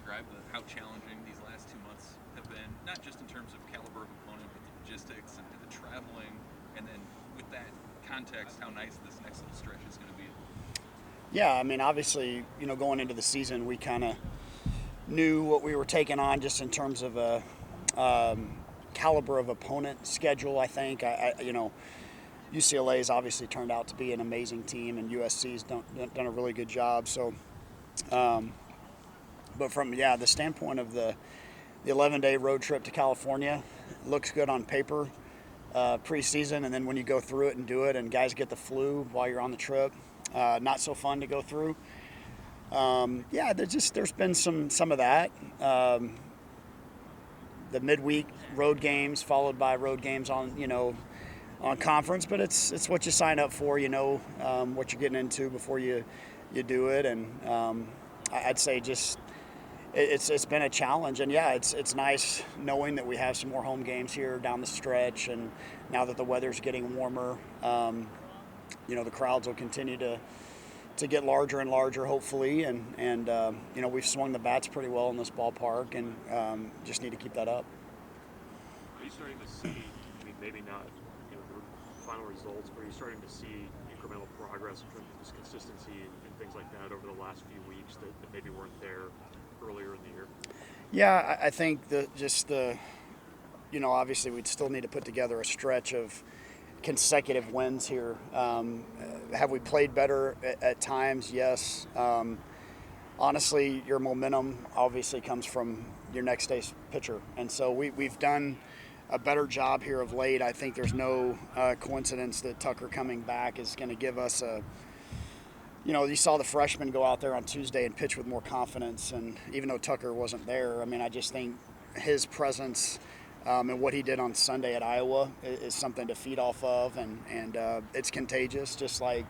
describe how challenging these last 2 months have been, not just in terms of caliber of opponent, but the logistics and the traveling, and then with that context, how nice this next little stretch is going to be? Yeah, I mean, obviously, going into the season, we kind of knew what we were taking on just in terms of a caliber of opponent schedule. I think, UCLA's obviously turned out to be an amazing team, and USC's done a really good job. So, but from the standpoint of the 11-day road trip to California, looks good on paper preseason, and then when you go through it and do it, and guys get the flu while you're on the trip, not so fun to go through. There's been some of that. The midweek road games followed by road games on conference, but it's what you sign up for. What you're getting into before you do it, and I'd say just it's been a challenge, and it's nice knowing that we have some more home games here down the stretch, and now that the weather's getting warmer, the crowds will continue to get larger and larger, hopefully, and we've swung the bats pretty well in this ballpark, and just need to keep that up. Are you starting to see, maybe not the final results, but are you starting to see incremental progress in terms of this consistency and things like that over the last few weeks that maybe weren't there earlier in the year? Yeah, I think obviously we'd still need to put together a stretch of consecutive wins here. Have we played better at times? Yes. Honestly, your momentum obviously comes from your next day's pitcher. And so we've done a better job here of late. I think there's no coincidence that Tucker coming back is going to give us you saw the freshman go out there on Tuesday and pitch with more confidence. And even though Tucker wasn't there, I just think his presence and what he did on Sunday at Iowa is something to feed off of, and it's contagious, just like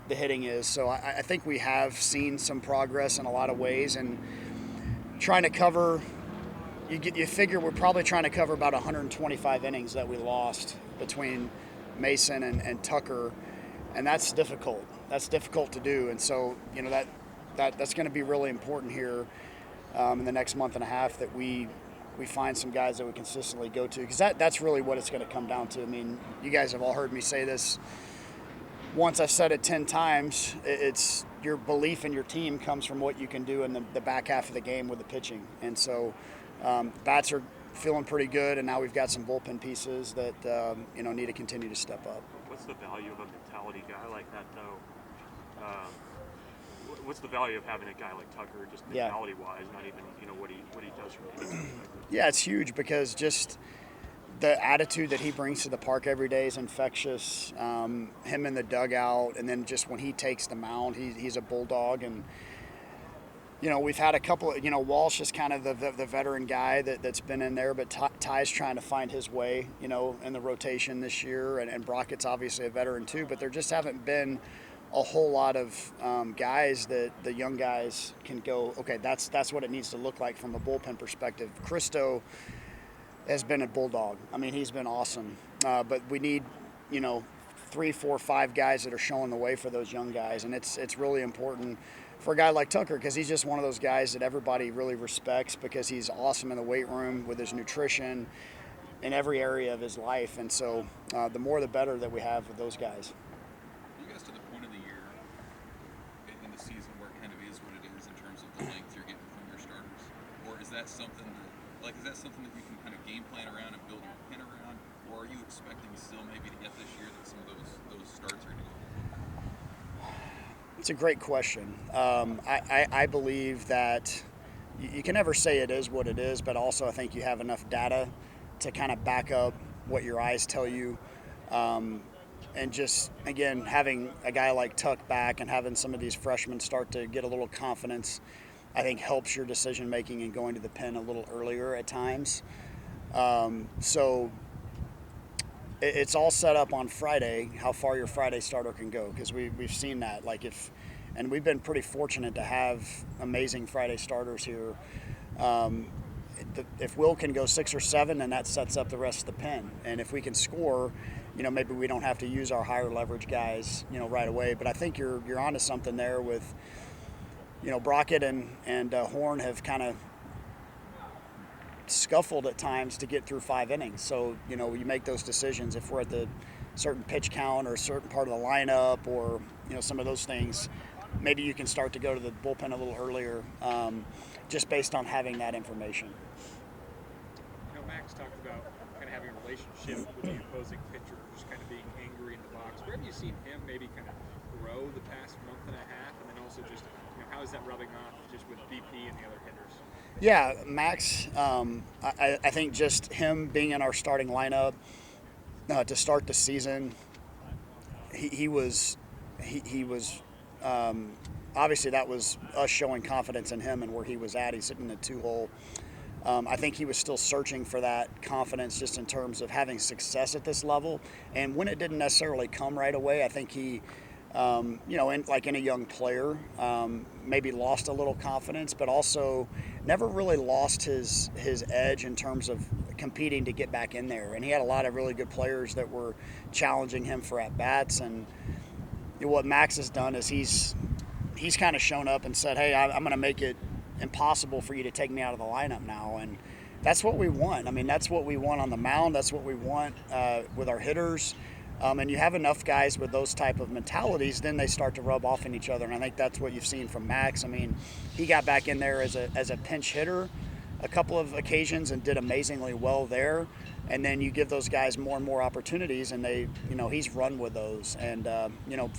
the hitting is. So I think we have seen some progress in a lot of ways, and trying to cover. You figure we're probably trying to cover about 125 innings that we lost between Mason and Tucker, and that's difficult. That's difficult to do, and so that's going to be really important here in the next month and a half that we find some guys that we consistently go to, because that's really what it's going to come down to. You guys have all heard me say this. Once I've said it 10 times, it's your belief in your team comes from what you can do in the back half of the game with the pitching. And so bats are feeling pretty good, and now we've got some bullpen pieces that need to continue to step up. What's the value of a mentality guy like that, though? What's the value of having a guy like Tucker, just mentality-wise, not even what he does from the inside? Yeah, it's huge, because just the attitude that he brings to the park every day is infectious. Him in the dugout, and then just when he takes the mound, he's a bulldog. And we've had a couple of, Walsh is kind of the veteran guy that's been in there, but Ty's trying to find his way, in the rotation this year, and Brockett's obviously a veteran too, but there just haven't been a whole lot of guys that the young guys can go, okay, that's what it needs to look like from a bullpen perspective. Christo has been a bulldog. He's been awesome. But we need, 3, 4, 5 guys that are showing the way for those young guys. And it's really important for a guy like Tucker, because he's just one of those guys that everybody really respects, because he's awesome in the weight room with his nutrition in every area of his life. And so the more the better that we have with those guys. To the point of the year in the season where it kind of is what it is in terms of the length you're getting from your starters, or is that something that you can kind of game plan around and build your pin around, or are you expecting still maybe to get this year that some of those starts are going to go? It's a great question. I believe that you can never say it is what it is, but also I think you have enough data to kind of back up what your eyes tell you. And just, again, having a guy like Tuck back and having some of these freshmen start to get a little confidence, I think helps your decision-making and going to the pen a little earlier at times. So it's all set up on Friday, how far your Friday starter can go, because we've seen that. And we've been pretty fortunate to have amazing Friday starters here. If Will can go 6 or 7, then that sets up the rest of the pen. And if we can score, maybe we don't have to use our higher leverage guys, right away. But I think you're onto something there with, Brockett and Horn have kind of scuffled at times to get through 5 innings. So, you make those decisions if we're at the certain pitch count or a certain part of the lineup or, some of those things. Maybe you can start to go to the bullpen a little earlier just based on having that information. Max talked about kind of having a relationship with the opposing pitcher, just kind of being angry in the box. Where have you seen him maybe kind of grow the past month and a half? And then also just, how is that rubbing off just with BP and the other hitters? Yeah, Max, I think just him being in our starting lineup to start the season, he was obviously that was us showing confidence in him and where he was at. He's sitting in a 2-hole. I think he was still searching for that confidence just in terms of having success at this level. And when it didn't necessarily come right away, I think he, like any young player, maybe lost a little confidence, but also never really lost his edge in terms of competing to get back in there. And he had a lot of really good players that were challenging him for at-bats. And what Max has done is he's kind of shown up and said, hey, I'm going to make it impossible for you to take me out of the lineup now. And that's what we want. I mean, that's what we want on the mound. That's what we want with our hitters. And you have enough guys with those type of mentalities, then they start to rub off on each other. And I think that's what you've seen from Max. I mean, he got back in there as a pinch hitter a couple of occasions and did amazingly well there. And then you give those guys more and more opportunities, and he's run with those. And,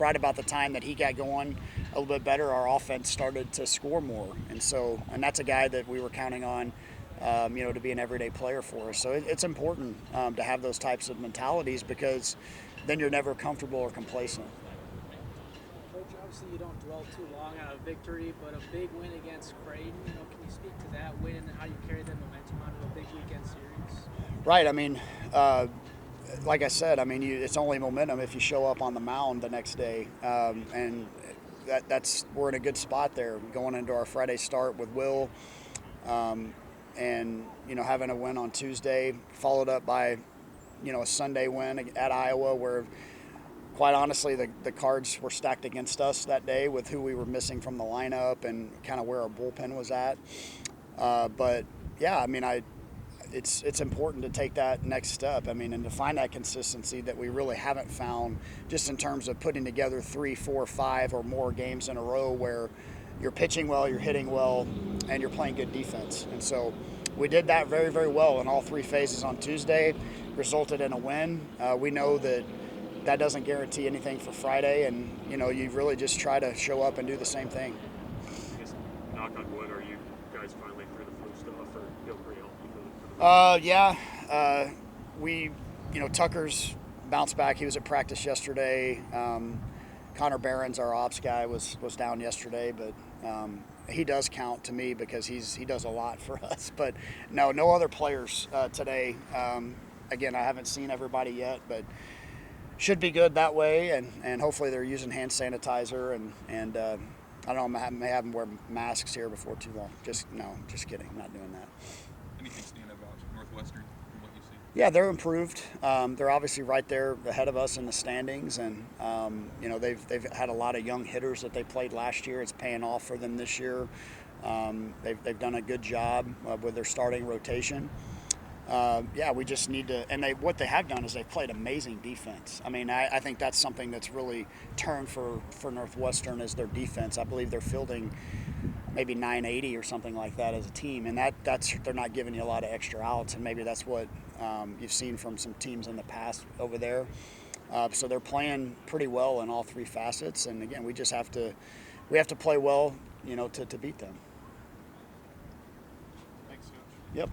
right about the time that he got going a little bit better, our offense started to score more. And that's a guy that we were counting on, to be an everyday player for us. So it's important to have those types of mentalities because then you're never comfortable or complacent. Coach, obviously you don't dwell too long on a victory, but a big win against Creighton. Can you speak to that win and then how you carry that momentum on to a big weekend series? Right. I mean, like I said, it's only momentum if you show up on the mound the next day, and that's we're in a good spot there going into our Friday start with Will, and having a win on Tuesday, followed up by a Sunday win at Iowa, where quite honestly the cards were stacked against us that day with who we were missing from the lineup and kind of where our bullpen was at. But yeah, it's important to take that next step. And to find that consistency that we really haven't found just in terms of putting together 3, 4, 5 or more games in a row where you're pitching well, you're hitting well, and you're playing good defense. And so we did that very, very well in all 3 phases on Tuesday, resulted in a win. We know that doesn't guarantee anything for Friday, and you really just try to show up and do the same thing. Just knock on wood, are you guys finally through the flu stuff, or feel pretty healthy? Yeah. We, Tucker's bounced back. He was at practice yesterday. Connor Barron's, our ops guy, was down yesterday, but he does count to me because he does a lot for us. But no other players today. Again, I haven't seen everybody yet, but should be good that way. And hopefully they're using hand sanitizer and I don't know, I may have them wear masks here before too long. Just kidding. I'm not doing that. Anything stand out about Northwestern from what you see? Yeah, they're improved. They're obviously right there ahead of us in the standings, and they've had a lot of young hitters that they played last year. It's paying off for them this year. They've done a good job with their starting rotation. We just need to, and what they have done is they've played amazing defense. I think that's something that's really turned for Northwestern is their defense. I believe they're fielding maybe 980 or something like that as a team, and that's they're not giving you a lot of extra outs, and maybe that's what you've seen from some teams in the past over there. So they're playing pretty well in all 3 facets, and again, we have to play well, to beat them. Thanks, Coach. Yep.